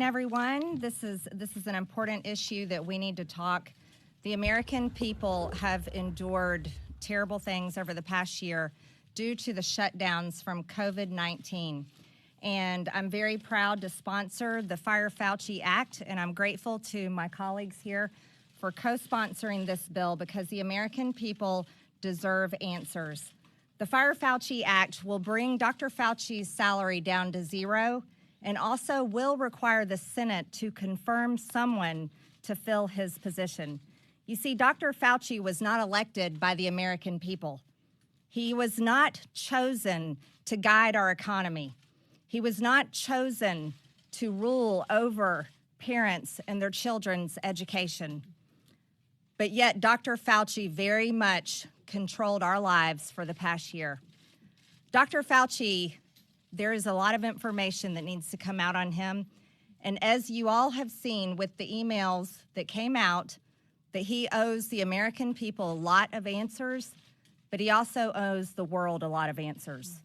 Everyone, this is an important issue that we need to talk. The American people have endured terrible things over the past year due to the shutdowns from COVID-19. And I'm very proud to sponsor the Fire Fauci Act, and I'm grateful to my colleagues here for co-sponsoring this bill because the American people deserve answers. The Fire Fauci Act will bring Dr. Fauci's salary down to zero and also will require the Senate to confirm someone to fill his position. You see, Dr. Fauci was not elected by the American people. He was not chosen to guide our economy. He was not chosen to rule over parents and their children's education. But yet, Dr. Fauci very much controlled our lives for the past year. Dr. Fauci, there is a lot of information that needs to come out on him. And as you all have seen with the emails that came out, that he owes the American people a lot of answers, but he also owes the world a lot of answers.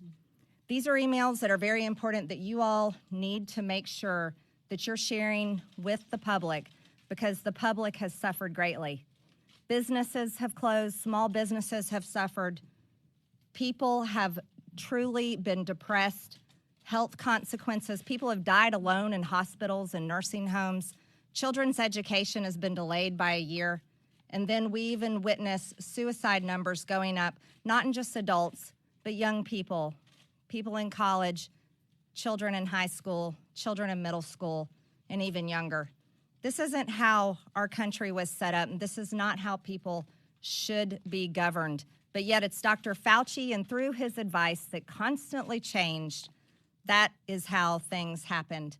These are emails that are very important that you all need to make sure that you're sharing with the public because the public has suffered greatly. Businesses have closed, small businesses have suffered. People have truly been depressed, health consequences. People have died alone in hospitals and nursing homes. Children's education has been delayed by a year. And then we even witness suicide numbers going up, not in just adults, but young people, people in college, children in high school, children in middle school, and even younger. This isn't how our country was set up, and this is not how people should be governed. But yet it's Dr. Fauci, and through his advice that constantly changed, that is how things happened.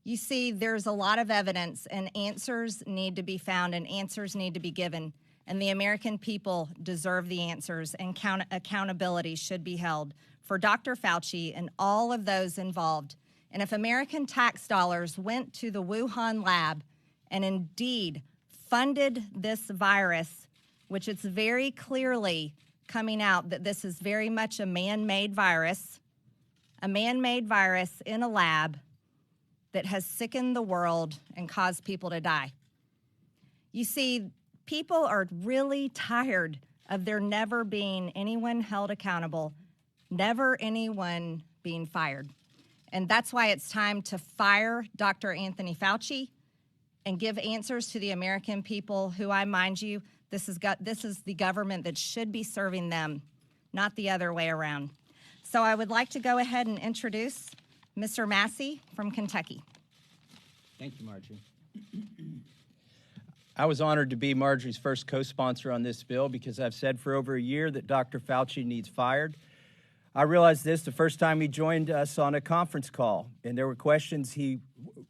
You see, there's a lot of evidence, and answers need to be found, and answers need to be given. And the American people deserve the answers, and accountability should be held for Dr. Fauci and all of those involved. And if American tax dollars went to the Wuhan lab and indeed funded this virus, which it's very clearly coming out that this is very much a man-made virus in a lab that has sickened the world and caused people to die. You see, people are really tired of there never being anyone held accountable, never anyone being fired. And that's why it's time to fire Dr. Anthony Fauci and give answers to the American people who, I mind you, this is the government that should be serving them, not the other way around. So I would like to go ahead and introduce Mr. Massey from Kentucky. Thank you, Marjorie. I was honored to be Marjorie's first co-sponsor on this bill because I've said for over a year that Dr. Fauci needs fired. I realized this the first time he joined us on a conference call, and there were questions he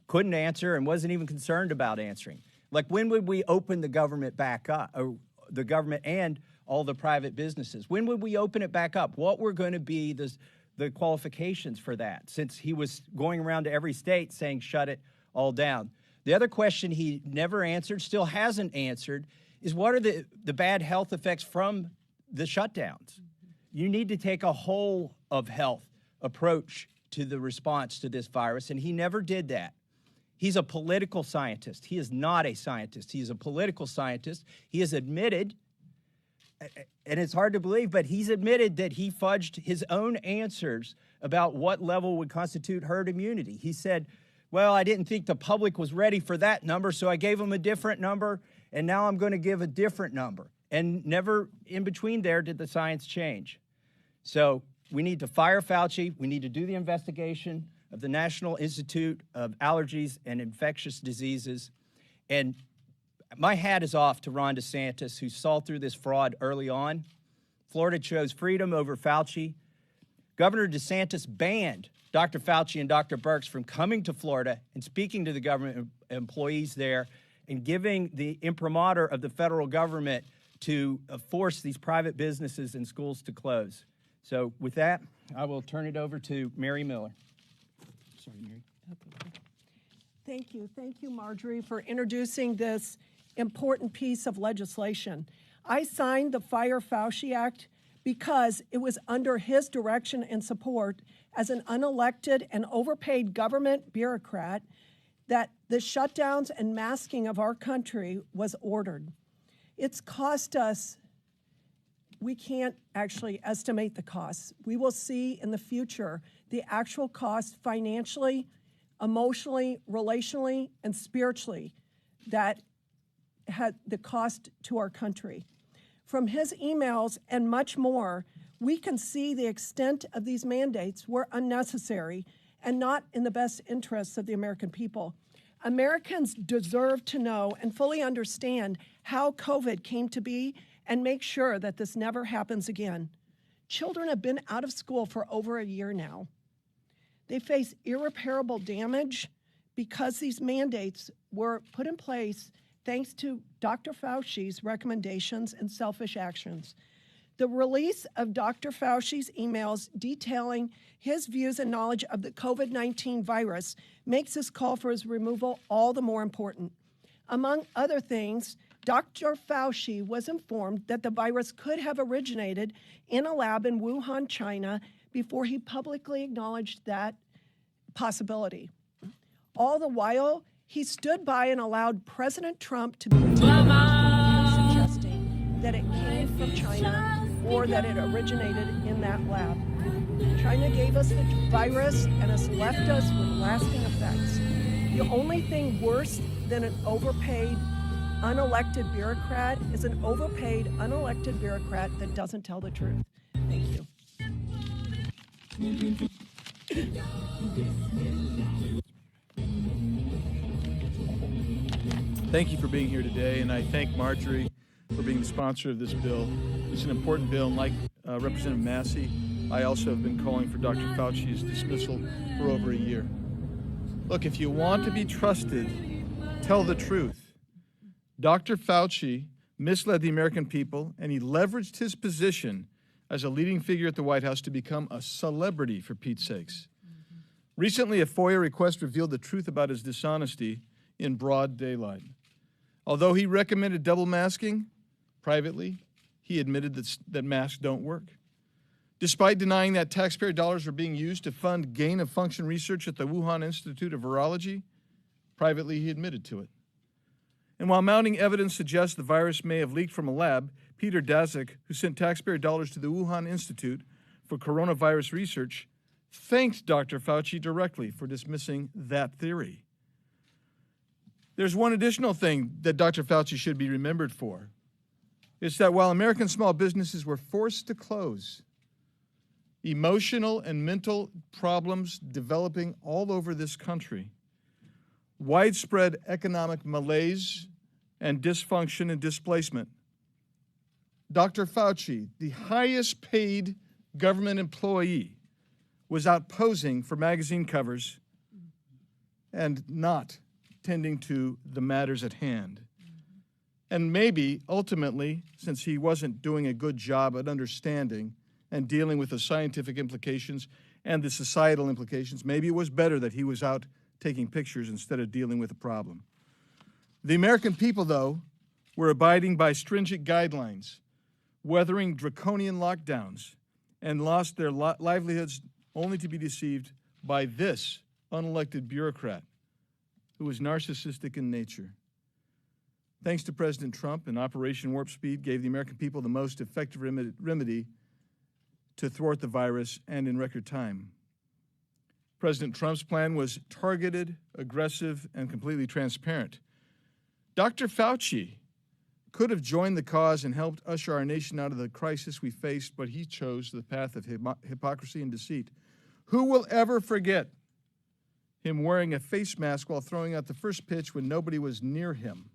couldn't answer and wasn't even concerned about answering. Like, when would we open the government back up, or the government and all the private businesses? When would we open it back up? What were going to be the qualifications for that, since he was going around to every state saying shut it all down? The other question he never answered, still hasn't answered, is what are the bad health effects from the shutdowns? You need to take a whole of health approach to the response to this virus, and he never did that. He's a political scientist. He is not a scientist. He is a political scientist. He has admitted, and it's hard to believe, but he's admitted that he fudged his own answers about what level would constitute herd immunity. He said, well, I didn't think the public was ready for that number, so I gave them a different number, and now I'm going to give a different number. And never in between there did the science change. So we need to fire Fauci. We need to do the investigation of the National Institute of Allergies and Infectious Diseases. And my hat is off to Ron DeSantis, who saw through this fraud early on. Florida chose freedom over Fauci. Governor DeSantis banned Dr. Fauci and Dr. Birx from coming to Florida and speaking to the government employees there and giving the imprimatur of the federal government to force these private businesses and schools to close. So with that, I will turn it over to Mary Miller. Sorry, Mary. Thank you, Marjorie, for introducing this important piece of legislation. I signed the Fire Fauci Act because it was under his direction and support as an unelected and overpaid government bureaucrat that the shutdowns and masking of our country was ordered. It's cost us, we can't actually estimate the costs. We will see in the future the actual cost financially, emotionally, relationally, and spiritually that had the cost to our country. From his emails and much more, we can see the extent of these mandates were unnecessary and not in the best interests of the American people. Americans deserve to know and fully understand how COVID came to be and make sure that this never happens again. Children have been out of school for over a year now. They face irreparable damage because these mandates were put in place thanks to Dr. Fauci's recommendations and selfish actions. The release of Dr. Fauci's emails detailing his views and knowledge of the COVID-19 virus makes this call for his removal all the more important. Among other things, Dr. Fauci was informed that the virus could have originated in a lab in Wuhan, China, before he publicly acknowledged that possibility. All the while, he stood by and allowed President Trump to be suggesting that it came from China or that it originated in that lab. China gave us the virus and has left us with lasting effects. The only thing worse than an overpaid, unelected bureaucrat is an overpaid, unelected bureaucrat that doesn't tell the truth. Thank you. Thank you for being here today, and I thank Marjorie for being the sponsor of this bill. It's an important bill, and like Representative Massey, I also have been calling for Dr. Fauci's dismissal for over a year. Look, if you want to be trusted, tell the truth. Dr. Fauci misled the American people, and he leveraged his position as a leading figure at the White House to become a celebrity, for Pete's sakes. Recently, a FOIA request revealed the truth about his dishonesty in broad daylight. Although he recommended double masking, privately, he admitted that masks don't work. Despite denying that taxpayer dollars were being used to fund gain-of-function research at the Wuhan Institute of Virology, privately he admitted to it. And while mounting evidence suggests the virus may have leaked from a lab, Peter Daszak, who sent taxpayer dollars to the Wuhan Institute for coronavirus research, thanked Dr. Fauci directly for dismissing that theory. There's one additional thing that Dr. Fauci should be remembered for. It's that while American small businesses were forced to close, emotional and mental problems developing all over this country, widespread economic malaise and dysfunction and displacement, Dr. Fauci, the highest paid government employee, was out posing for magazine covers and not tending to the matters at hand. And maybe, ultimately, since he wasn't doing a good job at understanding and dealing with the scientific implications and the societal implications, maybe it was better that he was out taking pictures instead of dealing with the problem. The American people, though, were abiding by stringent guidelines, weathering draconian lockdowns, and lost their livelihoods only to be deceived by this unelected bureaucrat who was narcissistic in nature. Thanks to President Trump, and Operation Warp Speed gave the American people the most effective remedy to thwart the virus, and in record time. President Trump's plan was targeted, aggressive, and completely transparent. Dr. Fauci could have joined the cause and helped usher our nation out of the crisis we faced, but he chose the path of hypocrisy and deceit. Who will ever forget him wearing a face mask while throwing out the first pitch when nobody was near him?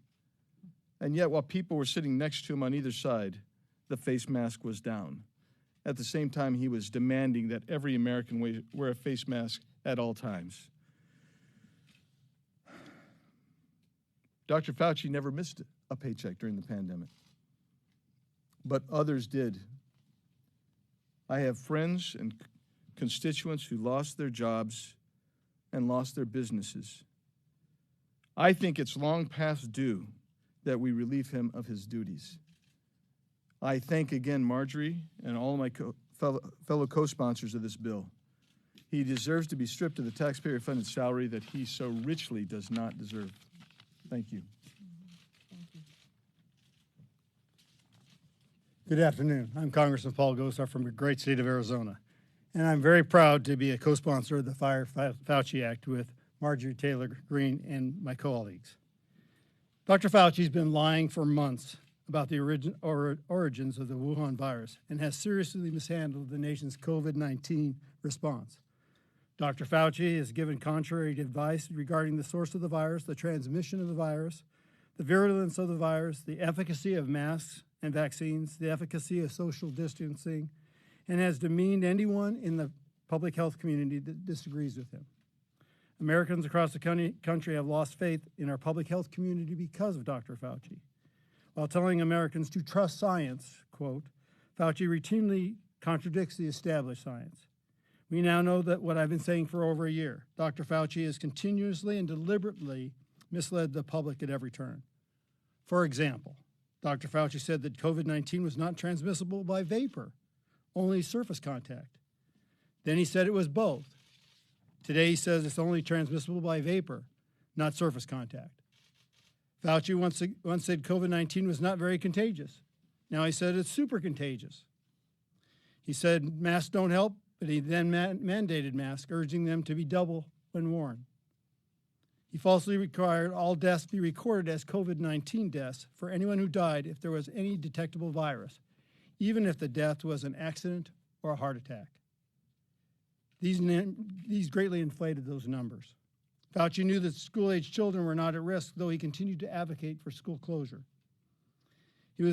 And yet, while people were sitting next to him on either side, the face mask was down. At the same time, he was demanding that every American wear a face mask at all times. Dr. Fauci never missed a paycheck during the pandemic, but others did. I have friends and constituents who lost their jobs and lost their businesses. I think it's long past due that we relieve him of his duties. I thank again Marjorie and all of my fellow co-sponsors of this bill. He deserves to be stripped of the taxpayer-funded salary that he so richly does not deserve. Thank you. Good afternoon. I'm Congressman Paul Gosar from the great state of Arizona, and I'm very proud to be a co-sponsor of the Fire Fauci Act with Marjorie Taylor Greene and my colleagues. Dr. Fauci's been lying for months about the origins of the Wuhan virus and has seriously mishandled the nation's COVID-19 response. Dr. Fauci has given contrary advice regarding the source of the virus, the transmission of the virus, the virulence of the virus, the efficacy of masks and vaccines, the efficacy of social distancing, and has demeaned anyone in the public health community that disagrees with him. Americans across the country have lost faith in our public health community because of Dr. Fauci. While telling Americans to trust science, quote, Fauci routinely contradicts the established science. We now know that what I've been saying for over a year. Dr. Fauci has continuously and deliberately misled the public at every turn. For example, Dr. Fauci said that COVID-19 was not transmissible by vapor, only surface contact. Then he said it was both. Today he says it's only transmissible by vapor, not surface contact. Fauci once said COVID-19 was not very contagious. Now he said it's super contagious. He said masks don't help, but he then mandated masks, urging them to be double when worn. He falsely required all deaths be recorded as COVID-19 deaths for anyone who died if there was any detectable virus, even if the death was an accident or a heart attack. These greatly inflated those numbers. Fauci knew that school-age children were not at risk, though he continued to advocate for school closure. He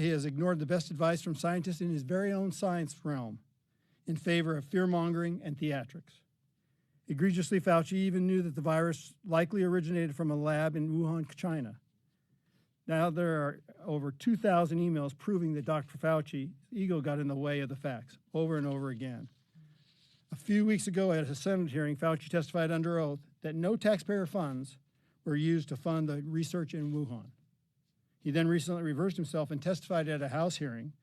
has ignored the best advice from scientists in his very own science realm in favor of fear-mongering and theatrics. Egregiously, Fauci even knew that the virus likely originated from a lab in Wuhan, China. Now there are over 2,000 emails proving that Dr. Fauci's ego got in the way of the facts over and over again. A few weeks ago at a Senate hearing, Fauci testified under oath that no taxpayer funds were used to fund the research in Wuhan. He then recently reversed himself and testified at a House hearing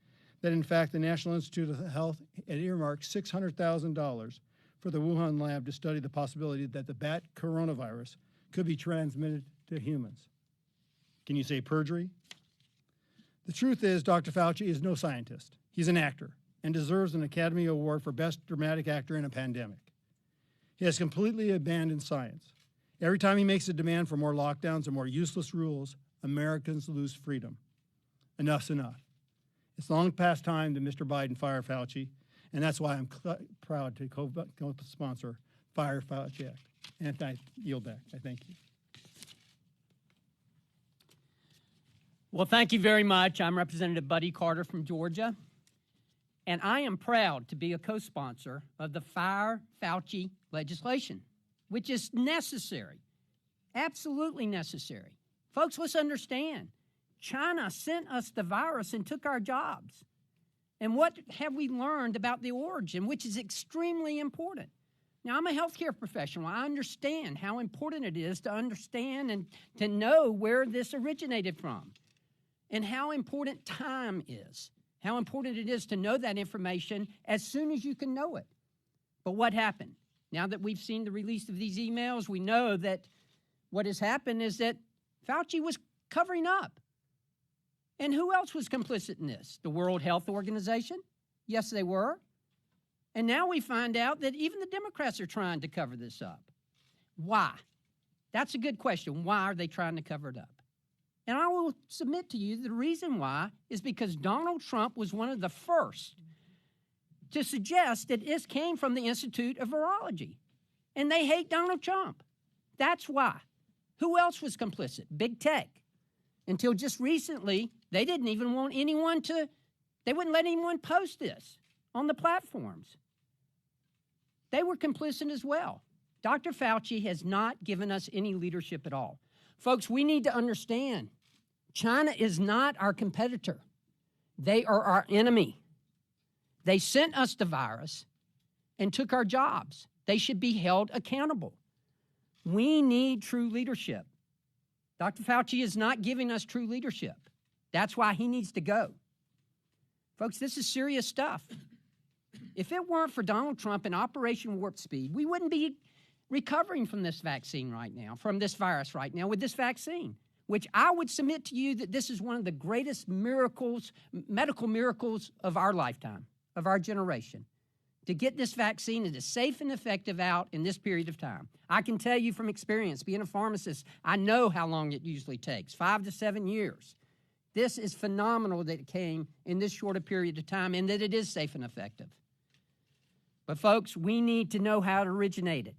that, in fact, the National Institute of Health had earmarked $600,000 for the Wuhan lab to study the possibility that the bat coronavirus could be transmitted to humans. Can you say perjury? The truth is, Dr. Fauci is no scientist. He's an actor and deserves an Academy Award for Best Dramatic Actor in a Pandemic. He has completely abandoned science. Every time he makes a demand for more lockdowns and more useless rules, Americans lose freedom. Enough's enough. It's long past time that Mr. Biden fire Fauci, and that's why I'm proud to co-sponsor Fire Fauci Act. And I yield back. I thank you. Well, thank you very much. I'm Representative Buddy Carter from Georgia, and I am proud to be a co-sponsor of the Fire Fauci legislation, which is necessary, absolutely necessary. Folks, let's understand, China sent us the virus and took our jobs. And what have we learned about the origin, which is extremely important? Now, I'm a healthcare professional. I understand how important it is to understand and to know where this originated from and how important time is, how important it is to know that information as soon as you can know it. But what happened? Now that we've seen the release of these emails, we know that what has happened is that Fauci was covering up. And who else was complicit in this? The World Health Organization? Yes, they were. And now we find out that even the Democrats are trying to cover this up. Why? That's a good question. Why are they trying to cover it up? And I will submit to you the reason why is because Donald Trump was one of the first to suggest that this came from the Institute of Virology. And they hate Donald Trump. That's why. Who else was complicit? Big tech. Until just recently, they didn't even want anyone they wouldn't let anyone post this on the platforms. They were complicit as well. Dr. Fauci has not given us any leadership at all. Folks, we need to understand, China is not our competitor. They are our enemy. They sent us the virus and took our jobs. They should be held accountable. We need true leadership. Dr. Fauci is not giving us true leadership. That's why he needs to go. Folks, this is serious stuff. If it weren't for Donald Trump and Operation Warp Speed, we wouldn't be recovering from this vaccine right now, from this virus right now with this vaccine, which I would submit to you that this is one of the greatest miracles, medical miracles of our lifetime, of our generation. To get this vaccine that is safe and effective out in this period of time. I can tell you from experience, being a pharmacist, I know how long it usually takes, 5 to 7 years. This is phenomenal that it came in this short a period of time and that it is safe and effective. But folks, we need to know how it originated.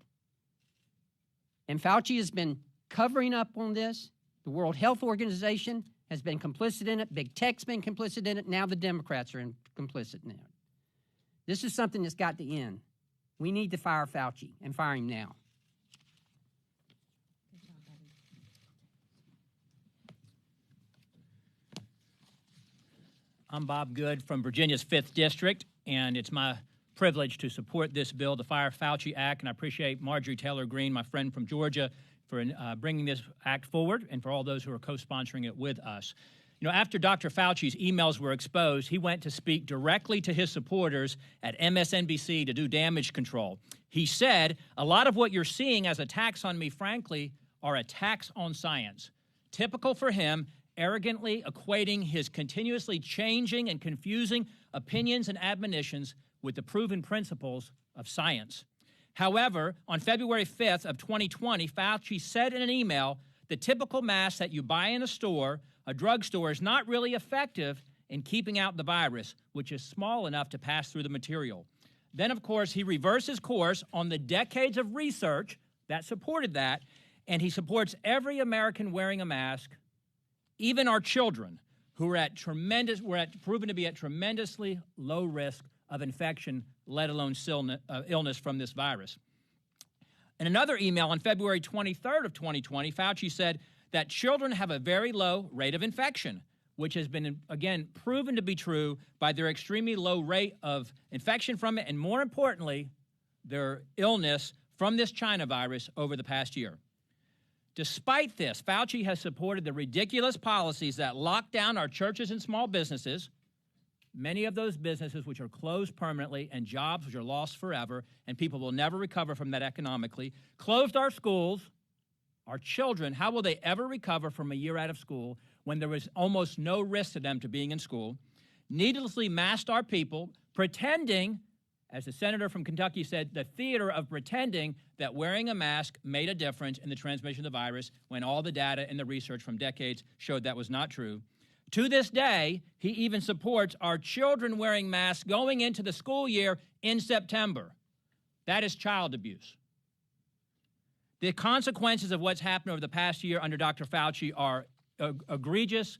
And Fauci has been covering up on this. The World Health Organization has been complicit in it. Big Tech's been complicit in it. Now the Democrats are complicit in it. This is something that's got to end. We need to fire Fauci and fire him now. I'm Bob Good from Virginia's 5th District, and it's my privilege to support this bill, the Fire Fauci Act, and I appreciate Marjorie Taylor Greene, my friend from Georgia, for bringing this act forward and for all those who are co-sponsoring it with us. You know, after Dr. Fauci's emails were exposed, he went to speak directly to his supporters at MSNBC to do damage control. He said, a lot of what you're seeing as attacks on me, frankly, are attacks on science. Typical for him, arrogantly equating his continuously changing and confusing opinions and admonitions with the proven principles of science. However, on February 5th of 2020, Fauci said in an email, the typical mask that you buy in a store, a drugstore, is not really effective in keeping out the virus, which is small enough to pass through the material. Then, of course, he reverses course on the decades of research that supported that, and he supports every American wearing a mask, even our children, who are proven to be at tremendously low risk of infection, let alone illness from this virus. In another email on February 23rd of 2020, Fauci said that children have a very low rate of infection, which has been, again, proven to be true by their extremely low rate of infection from it, and more importantly, their illness from this China virus over the past year. Despite this, Fauci has supported the ridiculous policies that lock down our churches and small businesses, many of those businesses which are closed permanently and jobs which are lost forever, and people will never recover from that economically, closed our schools. Our children, how will they ever recover from a year out of school when there was almost no risk to them to being in school? Needlessly masked our people, pretending, as the senator from Kentucky said, the theater of pretending that wearing a mask made a difference in the transmission of the virus when all the data and the research from decades showed that was not true. To this day, he even supports our children wearing masks going into the school year in September. That is child abuse. The consequences of what's happened over the past year under Dr. Fauci are egregious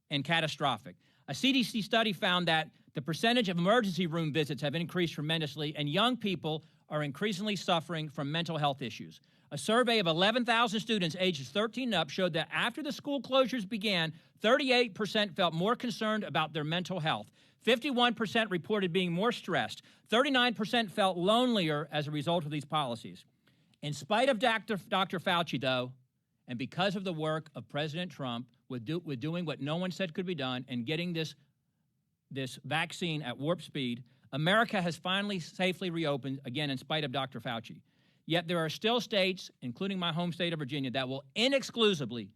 and catastrophic. A CDC study found that the percentage of emergency room visits have increased tremendously, and young people are increasingly suffering from mental health issues. A survey of 11,000 students ages 13 and up showed that after the school closures began, 38% felt more concerned about their mental health. 51% reported being more stressed. 39% felt lonelier as a result of these policies. In spite of Dr. Fauci, though, and because of the work of President Trump with doing what no one said could be done and getting this vaccine at warp speed, America has finally safely reopened, again, in spite of Dr. Fauci. Yet there are still states, including my home state of Virginia, that will inexcusably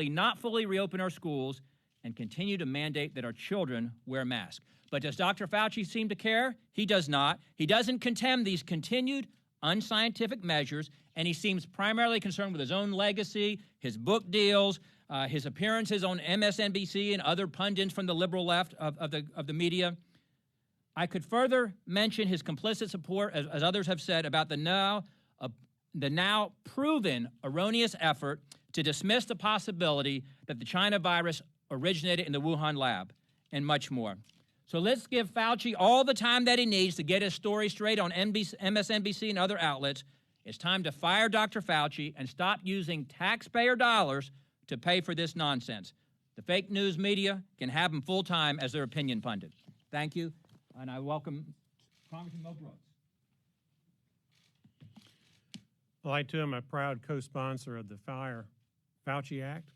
not fully reopen our schools and continue to mandate that our children wear masks. But does Dr. Fauci seem to care? He does not. He doesn't condemn these continued unscientific measures, and he seems primarily concerned with his own legacy, his book deals, his appearances on MSNBC and other pundits from the liberal left of the media. I could further mention his complicit support, as others have said, about the now proven erroneous effort to dismiss the possibility that the China virus originated in the Wuhan lab, and much more. So let's give Fauci all the time that he needs to get his story straight on MSNBC and other outlets. It's time to fire Dr. Fauci and stop using taxpayer dollars to pay for this nonsense. The fake news media can have him full-time as their opinion pundit. Thank you, and I welcome Congressman Mo Brooks. Well, I, too, am a proud co-sponsor of the Fire Fauci Act.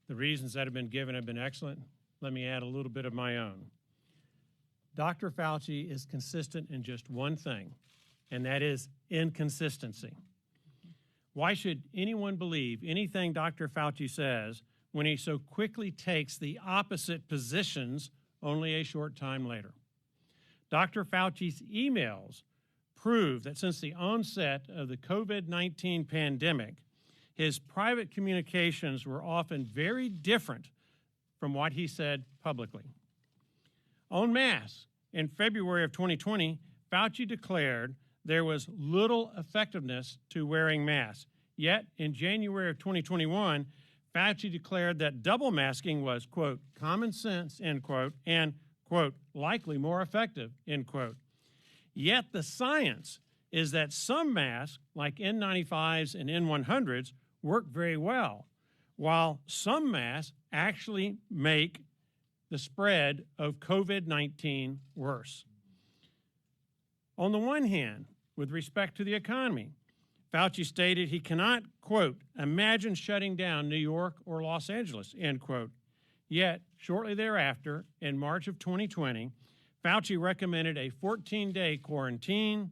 The reasons that have been given have been excellent. Let me add a little bit of my own. Dr. Fauci is consistent in just one thing, and that is inconsistency. Why should anyone believe anything Dr. Fauci says when he so quickly takes the opposite positions only a short time later? Dr. Fauci's emails prove that since the onset of the COVID-19 pandemic, his private communications were often very different from what he said publicly. On masks, in February of 2020, Fauci declared there was little effectiveness to wearing masks. Yet, in January of 2021, Fauci declared that double masking was, quote, common sense, end quote, and, quote, likely more effective, end quote. Yet the science is that some masks, like N95s and N100s, work very well, while some masks actually make the spread of COVID-19 worse. On the one hand, with respect to the economy, Fauci stated he cannot, quote, imagine shutting down New York or Los Angeles, end quote. Yet, shortly thereafter, in March of 2020, Fauci recommended a 14-day quarantine,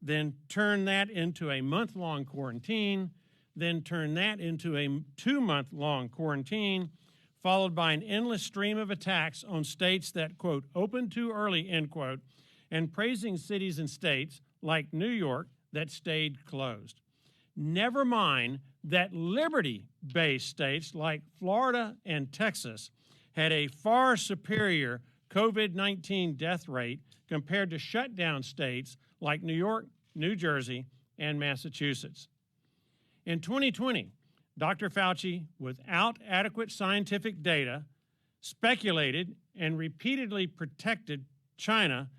then turned that into a month-long quarantine, then turned that into a 2-month-long quarantine, followed by an endless stream of attacks on states that, quote, opened too early, end quote, and praising cities and states like New York that stayed closed. Never mind that liberty-based states like Florida and Texas had a far superior COVID-19 death rate compared to shutdown states like New York, New Jersey, and Massachusetts. In 2020, Dr. Fauci, without adequate scientific data, speculated and repeatedly protected China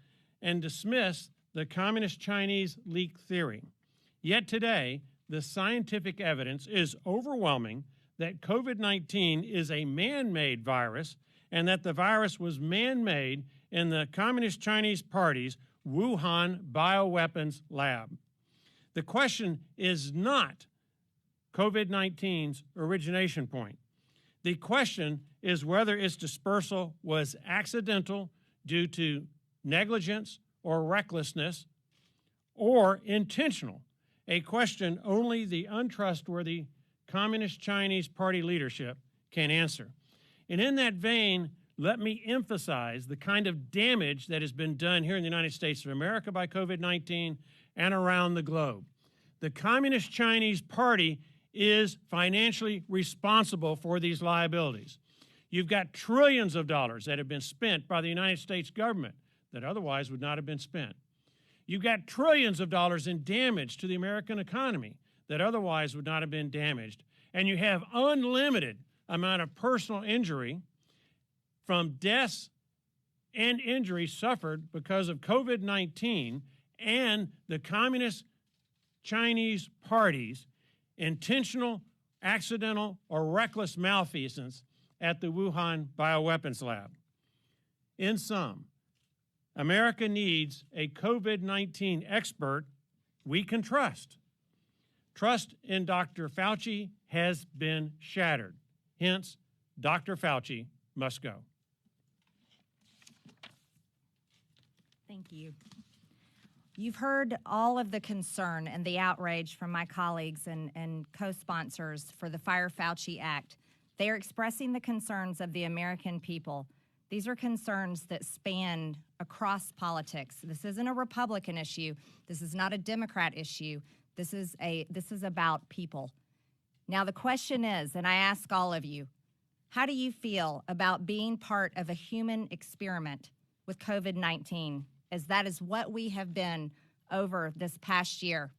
and dismissed the Communist Chinese leak theory. Yet today, the scientific evidence is overwhelming that COVID-19 is a man-made virus and that the virus was man-made in the Communist Chinese Party's Wuhan bioweapons lab. The question is not COVID-19's origination point. The question is whether its dispersal was accidental due to negligence or recklessness, or intentional, a question only the untrustworthy Communist Chinese Party leadership can answer. And in that vein, let me emphasize the kind of damage that has been done here in the United States of America by COVID-19 and around the globe. The Communist Chinese Party is financially responsible for these liabilities. You've got trillions of dollars that have been spent by the United States government that otherwise would not have been spent. You've got trillions of dollars in damage to the American economy that otherwise would not have been damaged. And you have unlimited amount of personal injury from deaths and injuries suffered because of COVID-19 and the Communist Chinese Party's intentional, accidental, or reckless malfeasance at the Wuhan bioweapons lab. In sum, America needs a COVID-19 expert we can trust. Trust in Dr. Fauci has been shattered. Hence, Dr. Fauci must go. Thank you. You've heard all of the concern and the outrage from my colleagues and co-sponsors for the Fire Fauci Act. They are expressing the concerns of the American people. These are concerns that span across politics. This isn't a Republican issue. This is not a Democrat issue. This is about people. Now the question is, and I ask all of you, how do you feel about being part of a human experiment with COVID-19? As that is what we have been over this past year.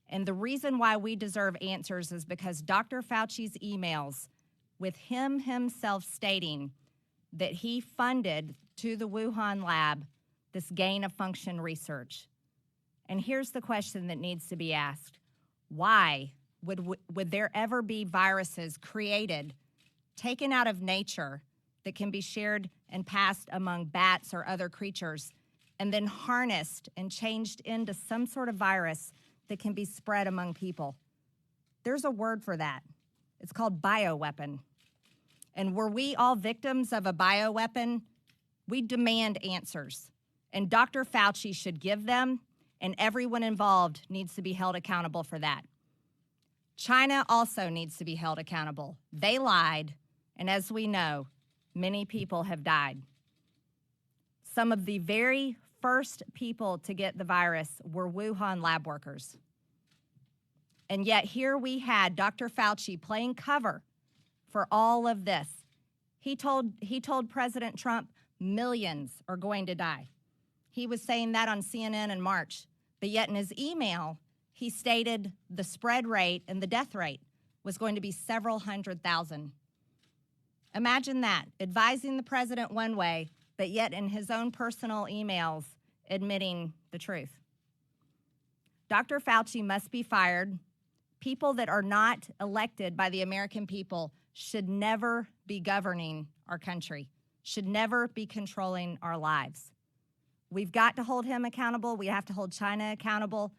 And the reason why we deserve answers is because Dr. Fauci's emails with him himself stating that he funded to the Wuhan lab this gain-of-function research. And here's the question that needs to be asked. Why would there ever be viruses created, taken out of nature, that can be shared and passed among bats or other creatures, and then harnessed and changed into some sort of virus that can be spread among people? There's a word for that. It's called bioweapon. And were we all victims of a bioweapon? We demand answers. and Dr. Fauci should give them, and everyone involved needs to be held accountable for that. China also needs to be held accountable. They lied, and as we know, many people have died. Some of the very first people to get the virus were Wuhan lab workers. And yet here we had Dr. Fauci playing cover for all of this. He told President Trump millions are going to die. He was saying that on CNN in March, but yet in his email, he stated the spread rate and the death rate was going to be several 100,000. Imagine that, advising the president one way, but yet in his own personal emails, admitting the truth. Dr. Fauci must be fired. People that are not elected by the American people should never be governing our country, should never be controlling our lives. We've got to hold him accountable. We have to hold China accountable,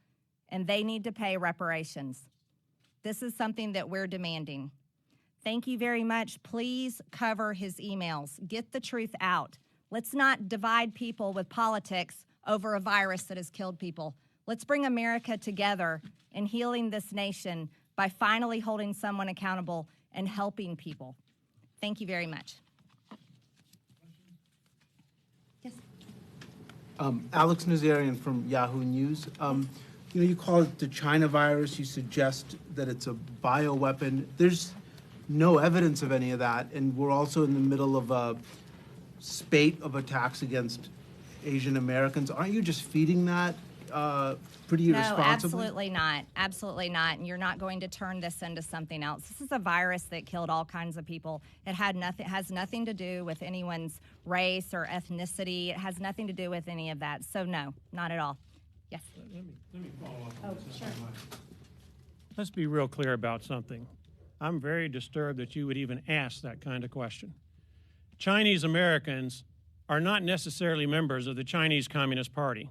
and they need to pay reparations. This is something that we're demanding. Thank you very much. Please cover his emails. Get the truth out. Let's not divide people with politics over a virus that has killed people. Let's bring America together in healing this nation by finally holding someone accountable and helping people. Thank you very much. Yes. Alex Nazarian from Yahoo News. You call it the China virus. You suggest that it's a bioweapon. There's no evidence of any of that, and we're also in the middle of a spate of attacks against Asian Americans. Aren't you just feeding that pretty irresponsibly? No, absolutely not. Absolutely not. And you're not going to turn this into something else. This is a virus that killed all kinds of people. It has nothing to do with anyone's race or ethnicity. It has nothing to do with any of that. So no, not at all. Yes. Let me follow up on this. Sure. Let's be real clear about something. I'm very disturbed that you would even ask that kind of question. Chinese Americans are not necessarily members of the Chinese Communist Party.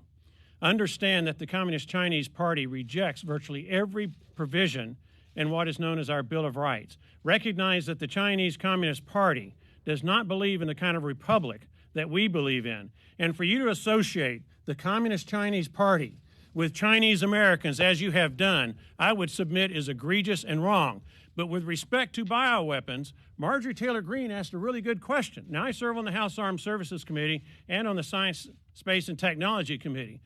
Understand that the Communist Chinese Party rejects virtually every provision in what is known as our Bill of Rights. Recognize that the Chinese Communist Party does not believe in the kind of republic that we believe in. And for you to associate the Communist Chinese Party with Chinese Americans, as you have done, I would submit is egregious and wrong. But with respect to bioweapons, Marjorie Taylor Greene asked a really good question. Now, I serve on the House Armed Services Committee and on the Science, Space, and Technology Committee.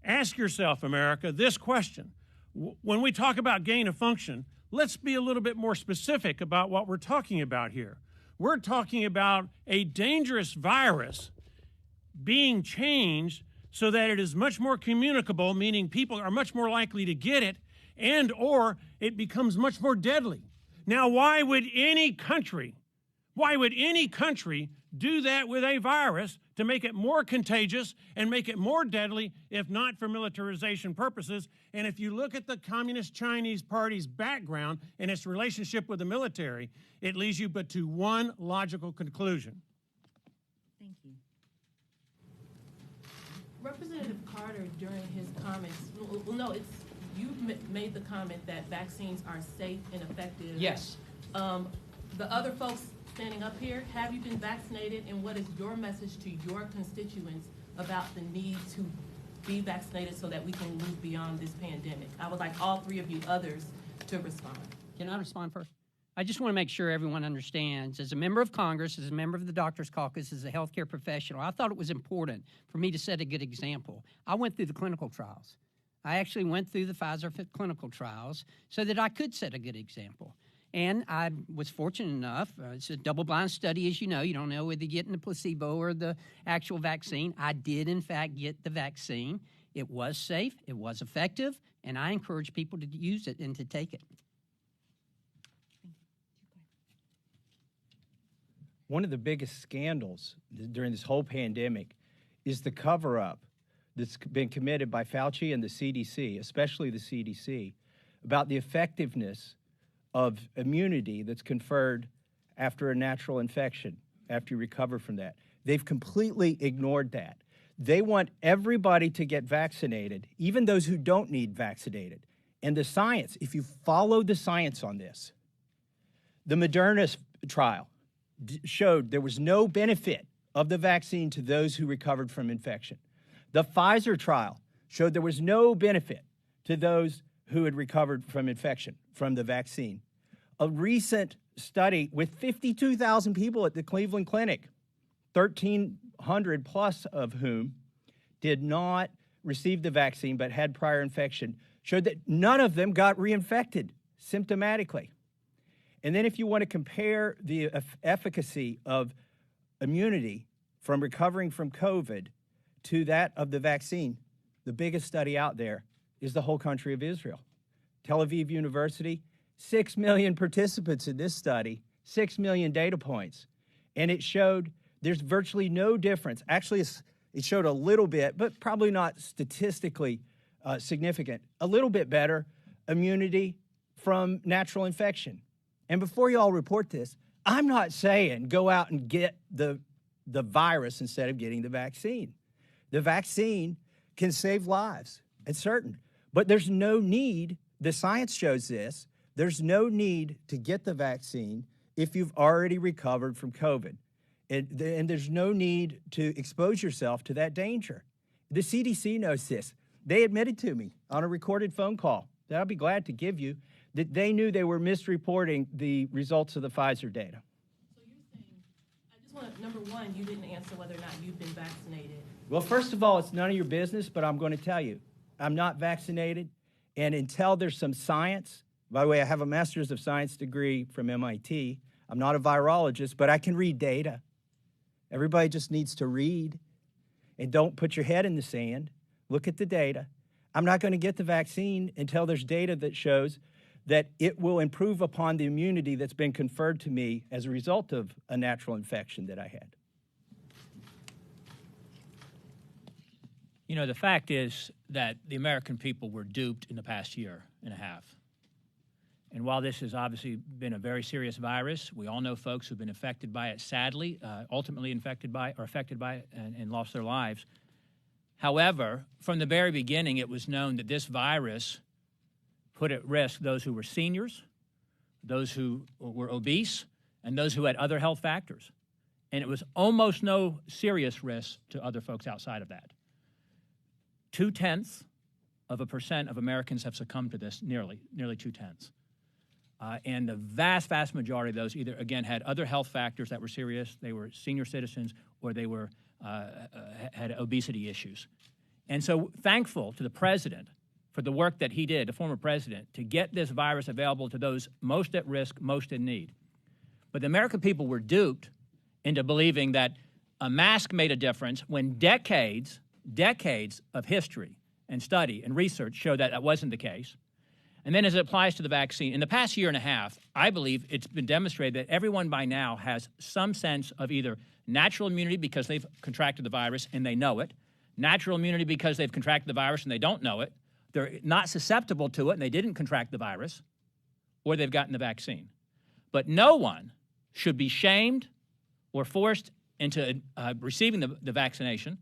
Ask yourself, America, this question. When we talk about gain of function, let's be a little bit more specific about what we're talking about here. We're talking about a dangerous virus being changed so that it is much more communicable, meaning people are much more likely to get it, and or it becomes much more deadly. Now, why would any country do that with a virus to make it more contagious and make it more deadly, if not for militarization purposes? And if you look at the Communist Chinese Party's background and its relationship with the military, it leads you but to one logical conclusion. Thank you. Representative Carter, during his comments, you made the comment that vaccines are safe and effective. Yes. The other folks standing up here, have you been vaccinated, and what is your message to your constituents about the need to be vaccinated so that we can move beyond this pandemic? I would like all three of you others to respond. Can I respond first? I just want to make sure everyone understands, as a member of Congress, as a member of the Doctors Caucus, as a healthcare professional, I thought it was important for me to set a good example. I went through the clinical trials. I actually went through the Pfizer clinical trials so that I could set a good example. And I was fortunate enough, it's a double-blind study, as you know. You don't know whether you're getting the placebo or the actual vaccine. I did, in fact, get the vaccine. It was safe, it was effective, and I encourage people to use it and to take it. One of the biggest scandals during this whole pandemic is the cover-up that's been committed by Fauci and the CDC, especially the CDC, about the effectiveness of immunity that's conferred after a natural infection, after you recover from that. They've completely ignored that. They want everybody to get vaccinated, even those who don't need vaccinated. And the science, if you follow the science on this, the Moderna trial showed there was no benefit of the vaccine to those who recovered from infection. The Pfizer trial showed there was no benefit to those who had recovered from infection from the vaccine. A recent study with 52,000 people at the Cleveland Clinic, 1,300 plus of whom did not receive the vaccine but had prior infection, showed that none of them got reinfected symptomatically. And then if you want to compare the efficacy of immunity from recovering from COVID to that of the vaccine, the biggest study out there is the whole country of Israel. Tel Aviv University, 6 million participants in this study, 6 million data points. And it showed there's virtually no difference. Actually, it showed a little bit, but probably not statistically significant. A little bit better immunity from natural infection. And before you all report this, I'm not saying go out and get the virus instead of getting the vaccine. The vaccine can save lives, it's certain. But there's no need, the science shows this, there's no need to get the vaccine if you've already recovered from COVID. And there's no need to expose yourself to that danger. The CDC knows this. They admitted to me on a recorded phone call that I'll be glad to give you that they knew they were misreporting the results of the Pfizer data. So you're saying, I just want to, number one, you didn't answer whether or not you've been vaccinated. Well, first of all, it's none of your business, but I'm going to tell you. I'm not vaccinated, and until there's some science, by the way, I have a master's of science degree from MIT. I'm not a virologist, but I can read data. Everybody just needs to read, and don't put your head in the sand. Look at the data. I'm not going to get the vaccine until there's data that shows that it will improve upon the immunity that's been conferred to me as a result of a natural infection that I had. You know, the fact is that the American people were duped in the past year and a half. And while this has obviously been a very serious virus, we all know folks who've been affected by it, sadly, ultimately affected by it and lost their lives. However, from the very beginning, it was known that this virus put at risk those who were seniors, those who were obese, and those who had other health factors. And it was almost no serious risk to other folks outside of that. 0.2% of Americans have succumbed to this, nearly 0.2. And the vast, vast majority of those either, again, had other health factors that were serious, they were senior citizens, or they were had obesity issues. And so thankful to the president for the work that he did, the former president, to get this virus available to those most at risk, most in need. But the American people were duped into believing that a mask made a difference when decades of history and study and research show that that wasn't the case. And then as it applies to the vaccine, in the past year and a half, I believe it's been demonstrated that everyone by now has some sense of either natural immunity because they've contracted the virus and they know it, natural immunity because they've contracted the virus and they don't know it, they're not susceptible to it and they didn't contract the virus, or they've gotten the vaccine. But no one should be shamed or forced into receiving the vaccination.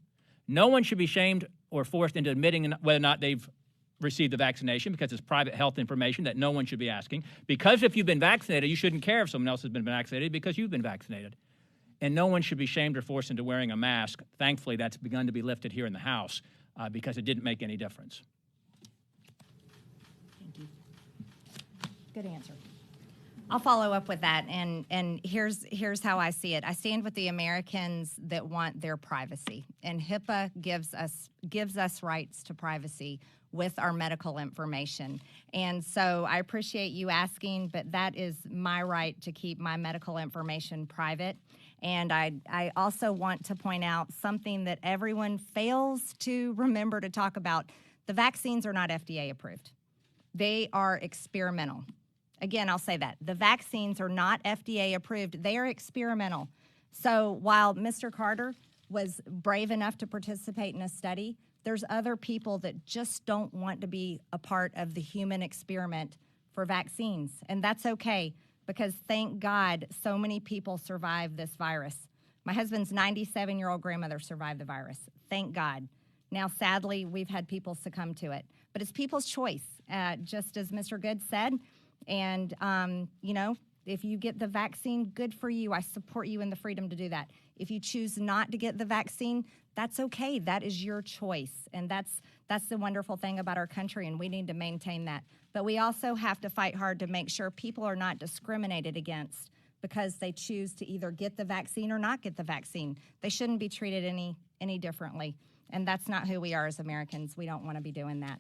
No one should be shamed or forced into admitting whether or not they've received the vaccination, because it's private health information that no one should be asking. Because if you've been vaccinated, you shouldn't care if someone else has been vaccinated because you've been vaccinated. And no one should be shamed or forced into wearing a mask. Thankfully, that's begun to be lifted here in the House because it didn't make any difference. Thank you. Good answer. I'll follow up with that, and here's how I see it. I stand with the Americans that want their privacy, and HIPAA gives us rights to privacy with our medical information. And so I appreciate you asking, but that is my right to keep my medical information private. And I also want to point out something that everyone fails to remember to talk about. The vaccines are not FDA approved. They are experimental. Again, I'll say that. The vaccines are not FDA approved. They are experimental. So while Mr. Carter was brave enough to participate in a study, there's other people that just don't want to be a part of the human experiment for vaccines. And that's okay, because thank God so many people survived this virus. My husband's 97-year-old grandmother survived the virus. Thank God. Now, sadly, we've had people succumb to it. But it's people's choice, just as Mr. Good said. And, you know, if you get the vaccine, good for you. I support you in the freedom to do that. If you choose not to get the vaccine, That's okay. That is your choice. And that's the wonderful thing about our country, and we need to maintain that. But we also have to fight hard to make sure people are not discriminated against because they choose to either get the vaccine or not get the vaccine. They shouldn't be treated any differently. And that's not who we are as Americans. We don't want to be doing that.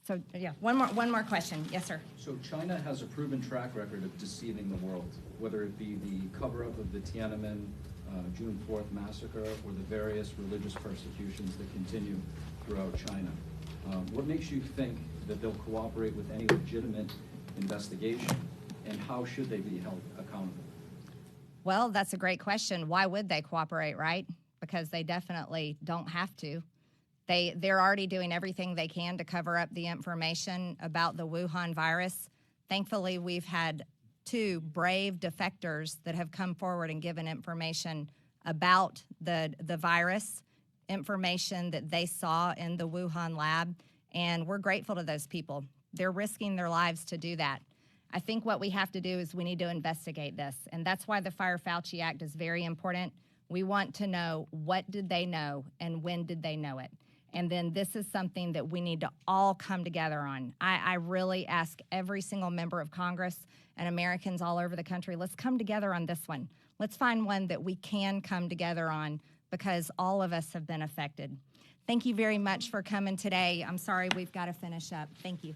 So, yeah, one more question. Yes, sir. So China has a proven track record of deceiving the world, whether it be the cover-up of the Tiananmen June 4th massacre or the various religious persecutions that continue throughout China. What makes you think that they'll cooperate with any legitimate investigation, and how should they be held accountable? Well, that's a great question. Why would they cooperate, right? Because they definitely don't have to. They're already doing everything they can to cover up the information about the Wuhan virus. Thankfully, we've had 2 brave defectors that have come forward and given information about the virus, information that they saw in the Wuhan lab, and we're grateful to those people. They're risking their lives to do that. I think what we have to do is we need to investigate this, and that's why the Fire Fauci Act is very important. We want to know what did they know and when did they know it. And then this is something that we need to all come together on. I really ask every single member of Congress and Americans all over the country, let's come together on this one. Let's find one that we can come together on because all of us have been affected. Thank you very much for coming today. I'm sorry we've got to finish up. Thank you.